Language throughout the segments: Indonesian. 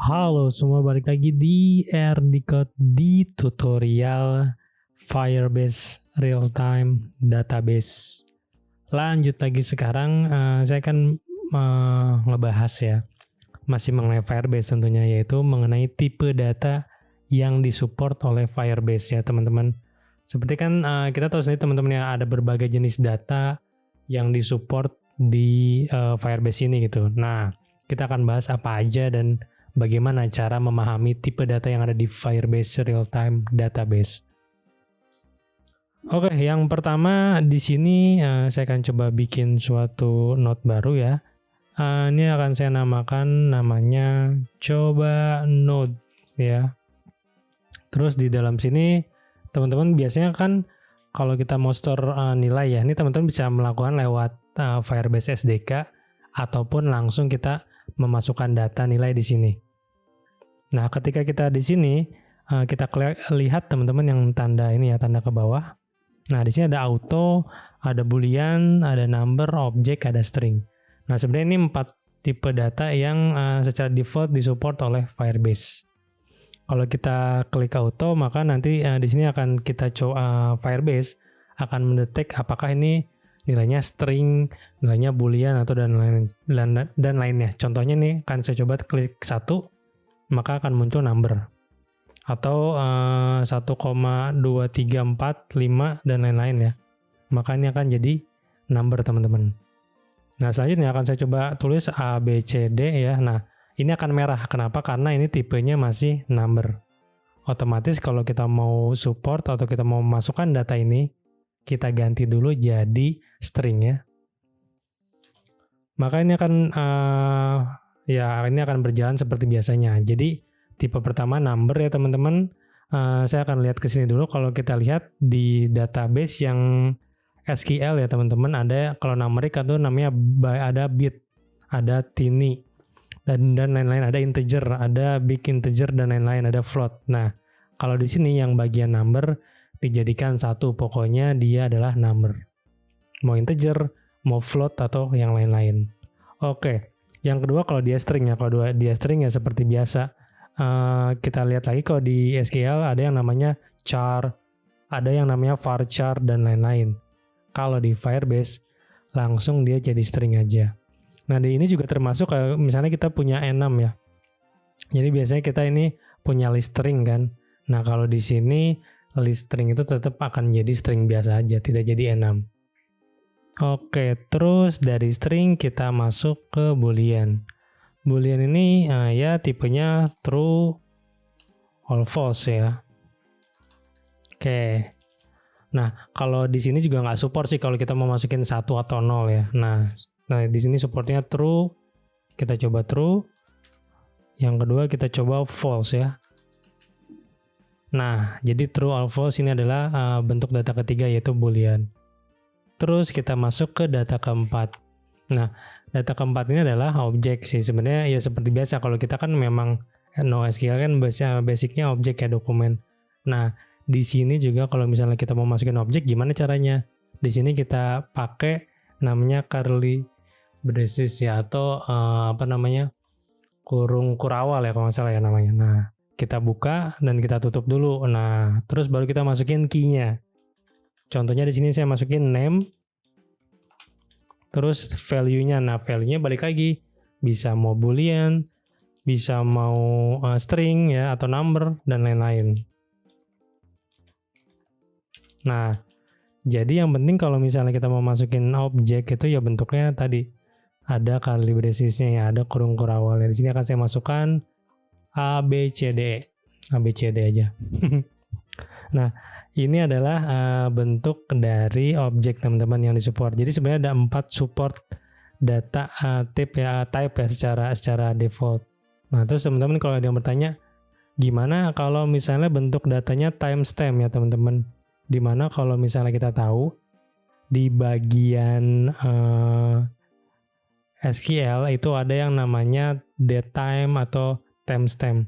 Halo semua, balik lagi di Erdicode di tutorial Firebase Real Time Database. Lanjut lagi sekarang, saya akan ngebahas ya, masih mengenai Firebase tentunya, yaitu mengenai tipe data yang disupport oleh Firebase ya teman-teman. Seperti kan kita tahu sendiri teman-teman, ya, ada berbagai jenis data yang disupport di Firebase ini gitu. Nah, kita akan bahas apa aja dan bagaimana cara memahami tipe data yang ada di Firebase Real Time Database. Oke, yang pertama di sini saya akan coba bikin suatu node baru ya. Ini akan saya namakan namanya coba node ya. Terus di dalam sini teman-teman biasanya kan kalau kita mau store nilai ya, ini teman-teman bisa melakukan lewat Firebase SDK ataupun langsung kita memasukkan data nilai di sini. Nah, ketika kita di sini kita lihat teman-teman yang tanda ini ya, tanda ke bawah. Nah, di sini ada auto, ada boolean, ada number, object, ada string. Nah, sebenarnya ini 4 tipe data yang secara default disupport oleh Firebase. Kalau kita klik auto, maka nanti di sini akan kita coba Firebase akan mendetek apakah ini nilainya string, nilainya boolean atau dan lainnya. Contohnya nih, kan saya coba klik 1, maka akan muncul number atau 1,2345 dan lain-lain ya, maka ini akan jadi number teman-teman. Nah, selanjutnya akan saya coba tulis A, B, C, D ya. Nah, ini akan merah, kenapa? Karena ini tipenya masih number. Otomatis kalau kita mau support atau kita mau masukkan data ini, kita ganti dulu jadi string ya. Maka ini akan ini akan berjalan seperti biasanya. Jadi tipe pertama number ya teman-teman. Saya akan lihat ke sini dulu. Kalau kita lihat di database yang SQL ya teman-teman, ada kalau numeric itu namanya ada bit, ada tiny dan lain-lain, ada integer, ada big integer dan lain-lain, ada float. Nah, kalau di sini yang bagian number dijadikan 1, pokoknya dia adalah number. Mau integer, mau float atau yang lain-lain. Oke. Yang kedua kalau dia string ya, kalau dia string ya seperti biasa. Kita lihat lagi kalau di SQL ada yang namanya char, ada yang namanya varchar dan lain-lain. Kalau di Firebase langsung dia jadi string aja. Nah, di ini juga termasuk misalnya kita punya enum ya. Jadi biasanya kita ini punya list string kan. Nah, kalau di sini list string itu tetap akan jadi string biasa aja, tidak jadi enum. Oke, terus dari string kita masuk ke boolean. Boolean ini ya tipenya true or false ya. Oke. Nah, kalau di sini juga nggak support sih kalau kita mau masukin 1 atau 0 ya. Nah di sini supportnya true. Kita coba true. Yang kedua kita coba false ya. Nah, jadi true or false ini adalah bentuk data ketiga yaitu boolean. Terus kita masuk ke data keempat. Nah, data keempat ini adalah objek sih. Sebenarnya ya seperti biasa kalau kita kan memang NoSQL kan basicnya objek ya, dokumen. Nah, di sini juga kalau misalnya kita mau masukin objek gimana caranya? Di sini kita pakai namanya curly braces ya, atau kurung kurawal ya kalau nggak salah ya namanya. Nah, kita buka dan kita tutup dulu. Nah, terus baru kita masukin key-nya. Contohnya di sini saya masukin name, terus value-nya. Nah, value-nya balik lagi, bisa mau boolean, bisa mau string ya, atau number dan lain-lain. Nah, jadi yang penting kalau misalnya kita mau masukin objek itu ya bentuknya tadi ada curly braces-nya ya, ada kurung kurawalnya. Di sini akan saya masukkan A, B, C, D. A, B, C, D aja. Nah, ini adalah bentuk dari objek teman-teman yang disupport. Jadi sebenarnya ada 4 support data type ya secara default. Nah, terus teman-teman kalau ada yang bertanya, gimana kalau misalnya bentuk datanya timestamp ya teman-teman? Dimana kalau misalnya kita tahu di bagian SQL itu ada yang namanya datetime atau timestamp.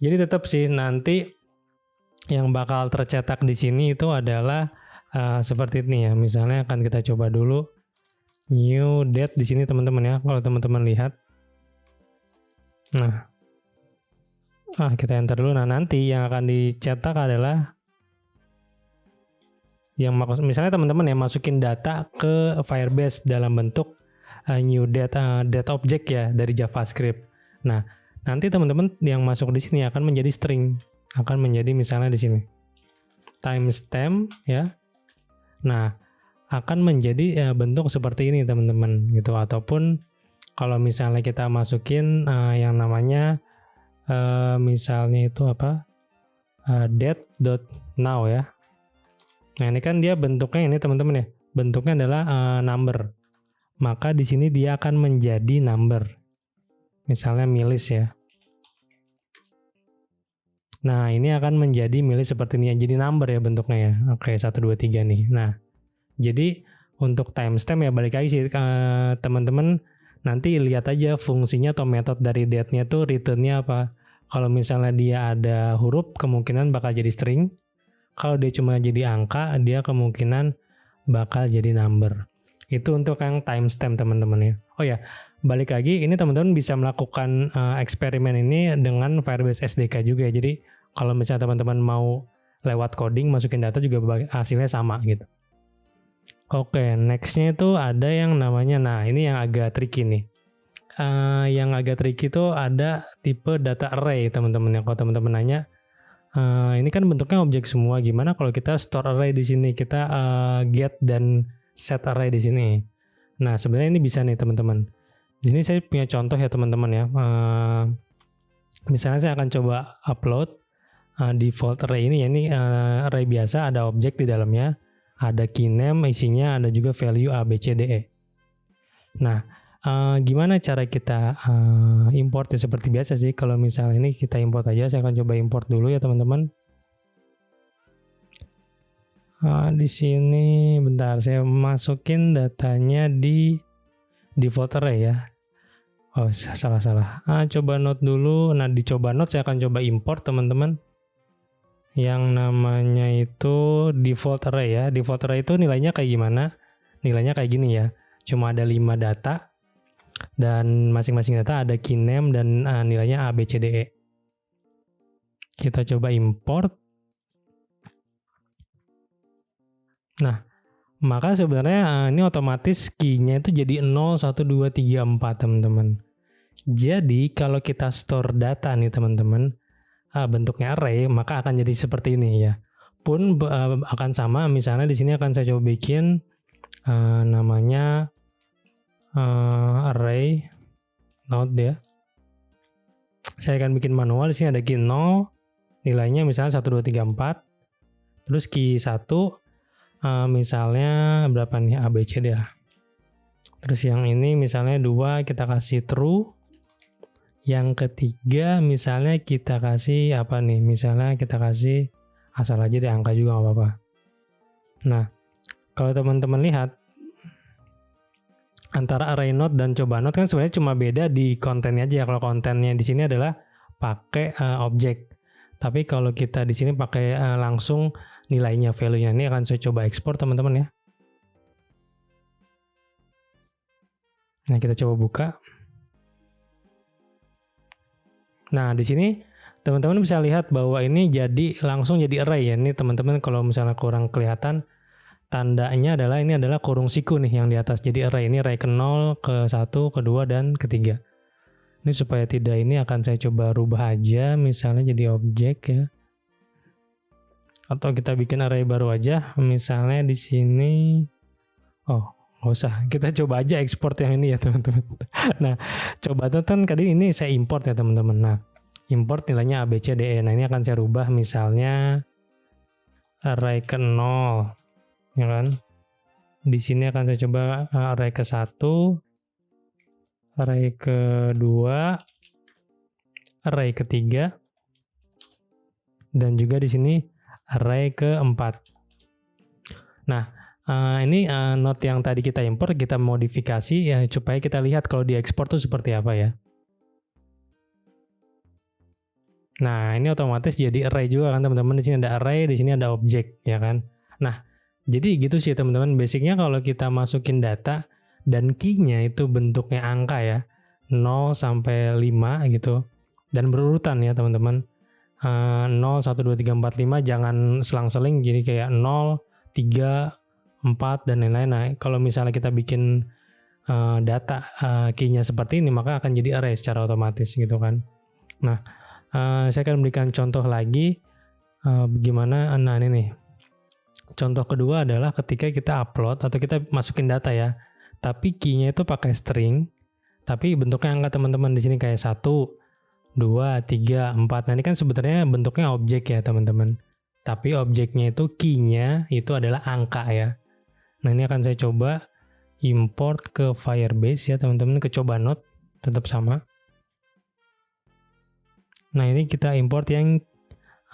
Jadi tetap sih nanti yang bakal tercetak di sini itu adalah seperti ini ya. Misalnya akan kita coba dulu new date di sini teman-teman ya. Kalau teman-teman lihat, nah Kita enter dulu. Nah, nanti yang akan dicetak adalah yang misalnya teman-teman ya masukin data ke Firebase dalam bentuk new data object ya dari JavaScript. Nah, nanti teman-teman yang masuk di sini akan menjadi string, akan menjadi misalnya di sini timestamp ya. Nah, akan menjadi bentuk seperti ini teman-teman gitu. Ataupun kalau misalnya kita masukin yang namanya misalnya itu apa date.now ya. Nah, ini kan dia bentuknya ini teman-teman ya. Bentuknya adalah number. Maka di sini dia akan menjadi number. Misalnya milis ya. Nah, ini akan menjadi milis seperti ini. Jadi number ya bentuknya ya. Oke, 1 2 3 nih. Nah, jadi untuk timestamp ya balik lagi sih teman-teman nanti lihat aja fungsinya atau metode dari date-nya tuh return-nya apa. Kalau misalnya dia ada huruf, kemungkinan bakal jadi string. Kalau dia cuma jadi angka, dia kemungkinan bakal jadi number. Itu untuk yang timestamp teman-teman ya. Oh ya, balik lagi ini teman-teman bisa melakukan eksperimen ini dengan Firebase SDK juga ya. Jadi kalau misalnya teman-teman mau lewat coding masukin data juga hasilnya sama gitu. Oke, nextnya itu ada yang namanya, nah ini yang agak tricky nih. Yang agak tricky itu ada tipe data array teman-teman ya. Kalau teman-teman nanya, ini kan bentuknya objek semua. Gimana kalau kita store array di sini? Kita get dan set array di sini. Nah, sebenarnya ini bisa nih teman-teman. Di sini saya punya contoh ya teman-teman ya. Misalnya saya akan coba upload default array ini ya. Ini array biasa, ada objek di dalamnya, ada key name isinya, ada juga value A, B, C, D, E. Nah, gimana cara kita importnya seperti biasa sih. Kalau misalnya ini kita import aja, saya akan coba import dulu ya teman-teman. Di sini bentar, saya masukin datanya di default array ya. Oh, salah. Coba note dulu. Nah, di coba note saya akan coba import teman-teman. Yang namanya itu default array ya. Default array itu nilainya kayak gimana? Nilainya kayak gini ya. Cuma ada 5 data. Dan masing-masing data ada key name dan nilainya A, B, C, D, E. Kita coba import. Nah, maka sebenarnya ini otomatis key-nya itu jadi 0, 1, 2, 3, 4 teman-teman. Jadi kalau kita store data nih teman-teman, bentuknya array, maka akan jadi seperti ini ya. Pun akan sama, misalnya di sini akan saya coba bikin namanya array node ya. Saya akan bikin manual. Di sini ada key 0, nilainya misalnya 1 2 3 4. Terus key 1 misalnya berapa nih, A B C D lah. Terus yang ini misalnya 2 kita kasih true. Yang ketiga misalnya kita kasih apa nih? Misalnya kita kasih asal aja deh, angka juga nggak apa-apa. Nah, kalau teman-teman lihat antara array node dan coba node kan sebenarnya cuma beda di kontennya aja. Kalau kontennya di sini adalah pakai objek. Tapi kalau kita di sini pakai langsung nilainya, value-nya. Ini akan saya coba ekspor teman-teman ya. Nah, kita coba buka. Nah, di sini teman-teman bisa lihat bahwa ini langsung jadi array ya. Ini teman-teman kalau misalnya kurang kelihatan, tandanya adalah ini adalah kurung siku nih yang di atas. Jadi array ini array ke 0, ke 1, ke 2, dan ke 3. Ini supaya tidak ini akan saya coba rubah aja, misalnya jadi objek ya. Atau kita bikin array baru aja, misalnya di sini. Oh, nggak usah. Kita coba aja ekspor yang ini ya teman-teman. Nah, coba tonton kali ini saya import ya teman-teman. Nah, import nilainya A, B, C, D, E. Nah, ini akan saya rubah misalnya array ke 0. Ya kan? Di sini akan saya coba array ke 1, array ke 2, array ke 3, dan juga di sini array ke 4. Nah, ini node yang tadi kita import, kita modifikasi ya supaya kita lihat kalau diekspor tuh seperti apa ya. Nah, ini otomatis jadi array juga kan teman-teman. Di sini ada array, di sini ada objek ya kan. Nah, jadi gitu sih teman-teman. Basicnya kalau kita masukin data dan key-nya itu bentuknya angka ya, 0 sampai 5 gitu. dan berurutan ya teman-teman. 0, 1, 2, 3, 4, 5 jangan selang-seling, jadi kayak 0, 3, 4 dan lain-lain. Nah, kalau misalnya kita bikin data key-nya seperti ini, maka akan jadi array secara otomatis gitu kan. Nah, saya akan berikan contoh lagi bagaimana. Nah, ini nih. Contoh kedua adalah ketika kita upload atau kita masukin data ya, tapi key-nya itu pakai string, tapi bentuknya angka teman-teman. Di sini kayak 1, 2, 3, 4. Nah, ini kan sebenarnya bentuknya objek ya teman-teman. Tapi objeknya itu key-nya itu adalah angka ya. Nah, ini akan saya coba import ke Firebase ya teman-teman, ke coba node, tetap sama. Nah, ini kita import yang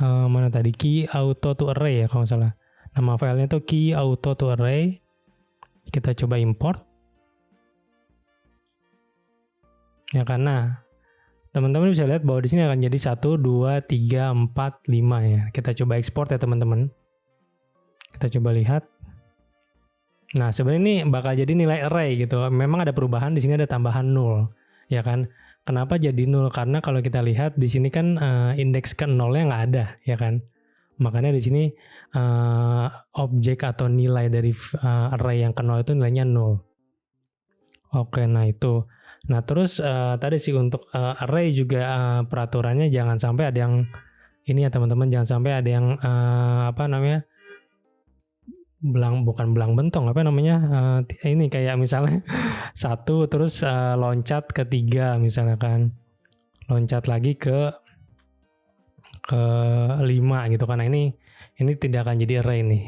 mana tadi, key auto to array ya kalau nggak salah. Nama filenya itu key auto to array. Kita coba import. Ya, karena teman-teman bisa lihat bahwa di sini akan jadi 1, 2, 3, 4, 5 ya. Kita coba ekspor ya teman-teman. Kita coba lihat. Nah, sebenarnya ini bakal jadi nilai array gitu. Memang ada perubahan, di sini ada tambahan 0. Ya kan? Kenapa jadi 0? Karena kalau kita lihat di sini kan indeks ke 0-nya nggak ada, ya kan? Makanya di sini objek atau nilai dari array yang ke 0 itu nilainya 0. Oke, nah itu. Nah, terus tadi sih untuk array juga peraturannya jangan sampai ada yang ini ya teman-teman, jangan sampai ada yang bukan belang bentong, ini kayak misalnya 1 terus loncat ke 3 misalnya kan, loncat lagi ke 5 gitu kan. Nah, ini tidak akan jadi array nih.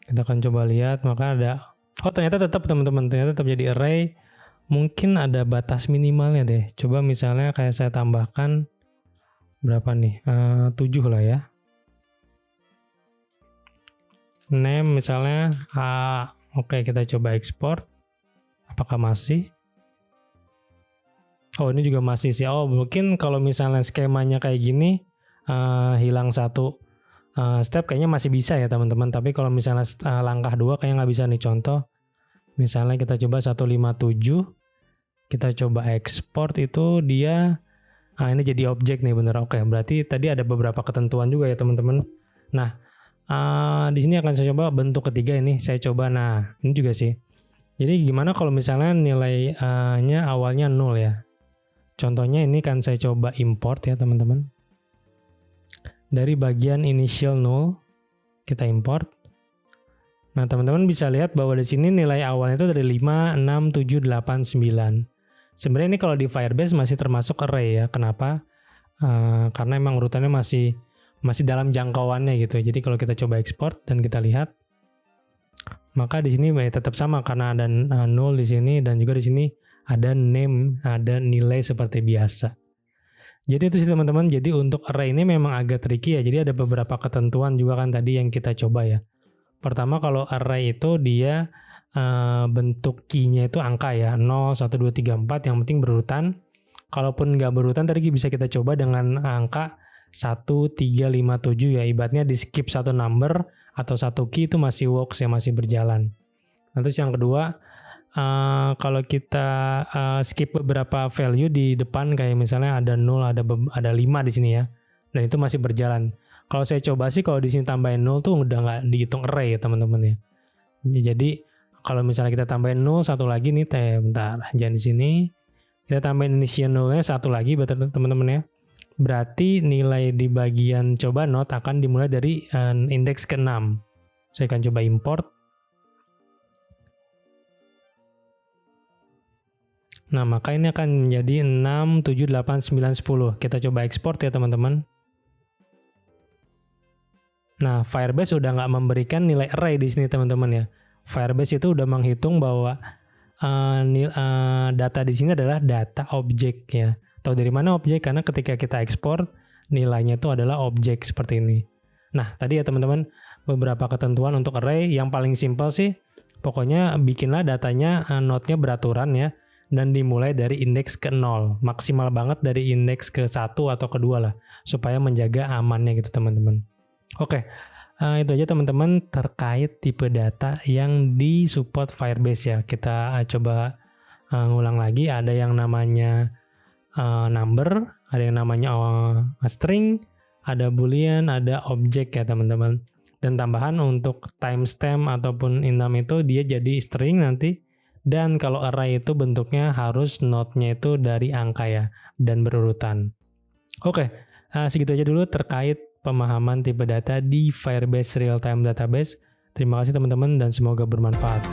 Kita akan coba lihat, maka ada ternyata tetap teman-teman, ternyata tetap jadi array. Mungkin ada batas minimalnya deh. Coba misalnya kayak saya tambahkan berapa nih? 7 lah ya. Name misalnya oke, kita coba ekspor. Apakah masih? Oh, ini juga masih sih. Oh, mungkin kalau misalnya skemanya kayak gini hilang 1 step kayaknya masih bisa ya teman-teman. Tapi kalau misalnya langkah 2 kayaknya nggak bisa nih. Contoh misalnya kita coba 157, kita coba ekspor, itu dia ini jadi objek nih, bener. Oke, berarti tadi ada beberapa ketentuan juga ya teman-teman. Nah, di sini akan saya coba bentuk ketiga ini, saya coba. Nah, ini juga sih. Jadi gimana kalau misalnya nilainya awalnya 0 ya. Contohnya ini kan saya coba import ya teman-teman. Dari bagian initial 0 kita import. Nah, teman-teman bisa lihat bahwa di sini nilai awalnya itu dari 5, 6, 7, 8, 9. Sebenarnya ini kalau di Firebase masih termasuk array ya. Kenapa? Karena emang urutannya masih dalam jangkauannya gitu. Jadi kalau kita coba ekspor dan kita lihat, maka di sini tetap sama karena ada 0 di sini, dan juga di sini ada name, ada nilai seperti biasa. Jadi itu sih teman-teman. Jadi untuk array ini memang agak tricky ya. Jadi ada beberapa ketentuan juga kan tadi yang kita coba ya. Pertama, kalau array itu dia bentuk key-nya itu angka ya, 0, 1, 2, 3, 4, yang penting berurutan. Kalaupun nggak berurutan tadi bisa kita coba dengan angka 1, 3, 5, 7 ya. Ibaratnya di skip satu number atau satu key itu masih works ya, masih berjalan. Nah, terus yang kedua, kalau kita skip beberapa value di depan, kayak misalnya ada 0, ada 5 di sini ya, dan itu masih berjalan. Kalau saya coba sih, kalau di sini tambahin 0 tuh udah nggak dihitung array ya teman-teman ya. Jadi kalau misalnya kita tambahin 0 satu lagi nih, bentar, jangan di sini. Kita tambahin initial 0-nya satu lagi, teman-teman ya. Berarti nilai di bagian coba node akan dimulai dari indeks ke-6. Saya akan coba import. Nah, maka ini akan menjadi 6, 7, 8, 9, 10. Kita coba ekspor ya teman-teman. Nah, Firebase udah nggak memberikan nilai array di sini teman-teman ya. Firebase itu udah menghitung bahwa data di sini adalah data objek ya. Tahu dari mana objek? Karena ketika kita ekspor, nilainya itu adalah objek seperti ini. Nah, tadi ya teman-teman, beberapa ketentuan untuk array. Yang paling simpel sih, pokoknya bikinlah datanya node-nya beraturan ya, dan dimulai dari indeks ke-0. Maksimal banget dari indeks ke-1 atau ke-2 lah, supaya menjaga amannya gitu teman-teman. Oke, itu aja teman-teman terkait tipe data yang disupport Firebase ya. Kita coba ngulang lagi. Ada yang namanya number, ada yang namanya string, ada boolean, ada objek ya teman-teman. Dan tambahan untuk timestamp ataupun enum itu dia jadi string nanti. Dan kalau array itu bentuknya harus node-nya itu dari angka ya, dan berurutan. Oke, segitu aja dulu terkait pemahaman tipe data di Firebase Real Time Database. Terima kasih teman-teman dan semoga bermanfaat.